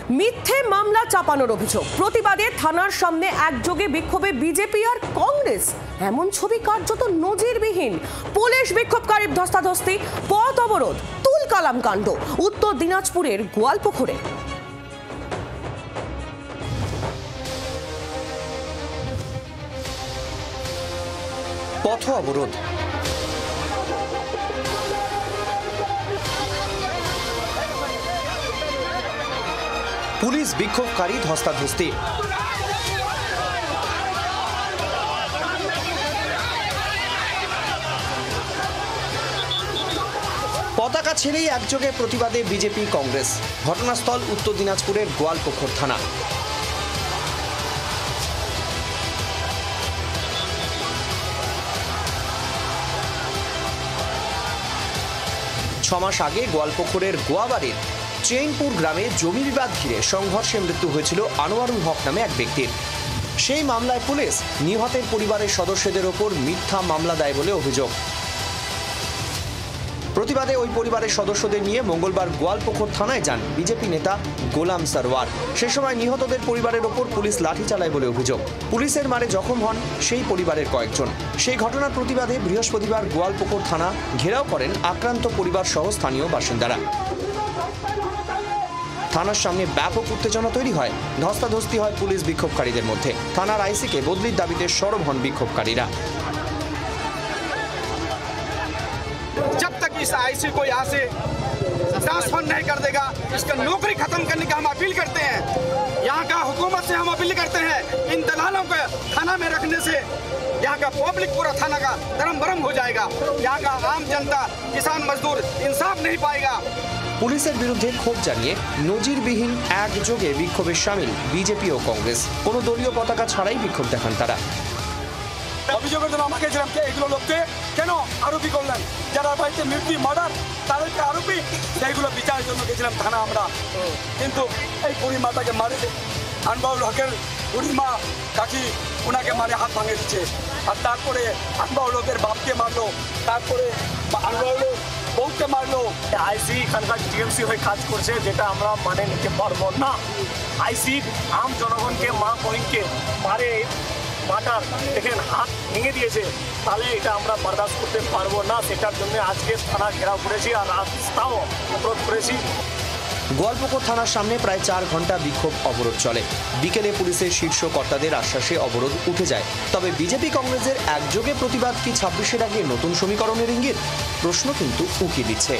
মিথ্যে মামলা চাপানোর অভিযোগ, প্রতিবাদে থানার সামনে একযোগে বিক্ষোভে বিজেপি আর কংগ্রেস। এমন ছবি কার্যত নজিরবিহীন। পুলিশ বিক্ষোভকারীর ধস্তাধস্তি, পথ অবরোধ, তুলকালাম কাণ্ড উত্তর দিনাজপুরের গোয়ালপুকুরে। পথ অবরোধ, পুলিশ বিক্ষোভকারী ধস্তাধস্তি। পতাকা ছেড়েই একযোগে প্রতিবাদে বিজেপি কংগ্রেস। ঘটনাস্থল উত্তর দিনাজপুরের গোয়ালপুকুর থানা। ছমাস আগে গোয়ালপুকুরের গোয়াবাড়ির চেইনপুর গ্রামে জমি বিবাদ ঘিরে সংঘর্ষে মৃত্যু হয়েছিল আনোয়ারুল হক নামে এক ব্যক্তির। সেই মামলায় পুলিশ নিহতের পরিবারের সদস্যদের ওপর মিথ্যা মামলা দেয় বলে অভিযোগ। প্রতিবাদে ওই পরিবারের সদস্যদের নিয়ে মঙ্গলবার গোয়ালপুকুর থানায় যান বিজেপি নেতা গোলাম সরওয়ার। সে সময় নিহতদের পরিবারের ওপর পুলিশ লাঠি চালায় বলে অভিযোগ। পুলিশের মারে জখম হন সেই পরিবারের কয়েকজন। সেই ঘটনার প্রতিবাদে বৃহস্পতিবার গোয়ালপুকুর থানা ঘেরাও করেন আক্রান্ত পরিবার সহ স্থানীয় বাসিন্দারা। থানার সামনে ব্যাপক উত্তেজনা তৈরি হয়। ধস্তাধস্তি হয় পুলিশ বিক্ষোভকারীদের মধ্যে। থানার আইসিকে বদলির দাবিতে সরব হন বিক্ষোভকারীরা। जब तक इस आईसी को यहाँ से ट्रांसफर नहीं कर देगा, इसका नौकरी खत्म करने का हम अपील करते हैं। यहाँ का हुकूमत से हम अपील करते हैं, इन दलालों को थाना में रखने से यहाँ का पब्लिक पूरा थाना का धर्म भरम हो जाएगा। यहाँ का आम जनता, किसान मजदूर इंसाफ नहीं पाएगा। পুলিশের বিরুদ্ধে ক্ষোভ জানিয়ে নজিরবিহীন একযোগে বিক্ষোভে সামিল বিজেপি ও কংগ্রেস। কোনো দলীয় পতাকা ছাড়াই বিক্ষোভ দেখান তারা। অভিযোগের জন্য আমাকে ছিলাম যে এগুলো লোককে কেন আরোপি করলেন, যারা বাড়িতে মৃত্যু মার্ডার তাদেরকে আরোপি, সেইগুলো বিচারের জন্য গেছিলাম থানা আমরা। কিন্তু এই বুড়ি মাতাকে মারে আনবাউল হকের বুড়ি মা কাকি ওনাকে মারে হাত ভাঙে দিচ্ছে। আর তারপরে আনবাউল হকের বাপকে মারলো, তারপরে আনবাউল বউকে মারলো। আইসি এখানকার টিএমসি হয়ে কাজ করছে, যেটা আমরা মানে নিতে পারবো না। আইসি আম জনগণকে, মা বহিনকে মারে মাটার দেখেন হাত ভেঙে দিয়েছে, তাহলে এটা আমরা বরদাস্ত করতে পারবো না। সেটার জন্য আজকে থানা ঘেরাও করেছি আর রাস্তাও অবরোধ করেছি। গোয়ালপুকুর থানার সামনে প্রায় 4 ঘন্টা বিক্ষোভ অবরোধ চলে। বিকেলে পুলিশের শীর্ষ কর্তাদের আশ্বাসে অবরোধ উঠে যায়। তবে বিজেপি কংগ্রেসের একযোগে প্রতিবাদ কি 26-এর আগে নতুন সমীকরণের ইঙ্গিত? প্রশ্ন কিন্তু উকি দিচ্ছে।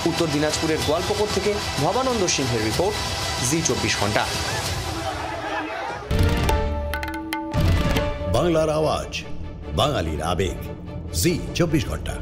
উত্তর দিনাজপুরের গোয়ালপুকুর থেকে ভবানন্দ সিংহের রিপোর্ট, জি24 ঘন্টা। বাংলার আওয়াজ, বাঙালির আবেগ, জি24 ঘন্টা।